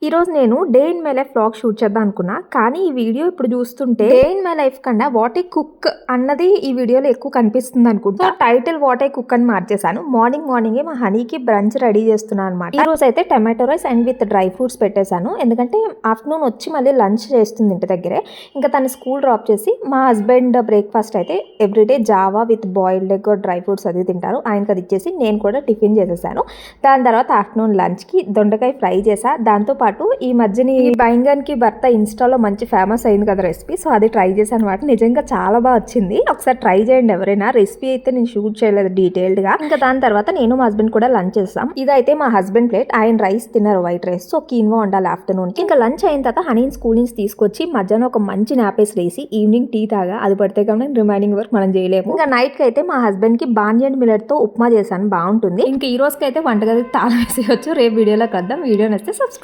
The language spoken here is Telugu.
ఈరోజు నేను day in my life vlog shoot చేద్దాం అనుకున్నా. కానీ ఈ వీడియో ఇప్పుడు చూస్తుంటే డే ఇన్ మై లైఫ్ కన్నా వాట్ ఏ కుక్ అన్నది ఈ వీడియోలో ఎక్కువ కనిపిస్తుంది అనుకుంటా. టైటిల్ వాట్ ఏ కుక్ అని మార్చేశాను. మార్నింగే మా హనీకి బ్రంచ్ రెడీ చేస్తున్నాను అనమాట. ఈ రోజు అయితే tomato rice and with dry fruits పెట్టేశాను. ఎందుకంటే ఆఫ్టర్నూన్ వచ్చి మళ్ళీ లంచ్ చేస్తుంది ఇంటి దగ్గరే. ఇంకా తను స్కూల్ డ్రాప్ చేసి మా హస్బెండ్ బ్రేక్ఫాస్ట్ అయితే everyday Java with boiled egg dry fruits అది తింటారు. ఆయనకి అది ఇచ్చేసి నేను కూడా టిఫిన్ చేసేసాను. దాని తర్వాత ఆఫ్టర్నూన్ లంచ్కి దొండకాయ ఫ్రై చేసా. దాంతో పాటు ఈ మధ్యని బైంగన్కి భర్త ఇన్స్టాలో మంచి ఫేమస్ అయింది కదా రెసిపీ. సో అది ట్రై చేశాను అనమాట. నిజంగా చాలా బాగా వచ్చింది. ఒకసారి ట్రై చేయండి ఎవరైనా. రెసిపీ అయితే నేను షూట్ చేయలేదు డీటెయిల్డ్ గా. ఇంకా దాని తర్వాత నేను మా హస్బెండ్ కూడా లంచ్ చేస్తాం. ఇదైతే మా హస్బెండ్ ప్లేట్. ఆయన రైస్ తిన్నారు, వైట్ రైస్. సో కీన్వా ఉండాలి ఆఫ్టర్నూన్ కి. ఇంకా లంచ్ అయిన తర్వాత హనీని స్కూల్ నుంచి తీసుకొచ్చి మధ్యాహ్నం ఒక మంచి నాపేసి వేసి ఈవినింగ్ టీ తాగా. అది పడితే కానీ రిమైనింగ్ వర్క్ మనం చేయలేము. ఇంకా నైట్ కి అయితే మా హస్బెండ్ కి బాన్యన్ మిల్లెట్ తో ఉప్మా చేశాను, బాగుంటుంది. ఇంకా ఈ రోజుకి అయితే వంటగదికి తాళం వేసేయచ్చు. రేపు వీడియోలో కద్దాం. వీడియో నచ్చితే సబ్స్క్రైబ్.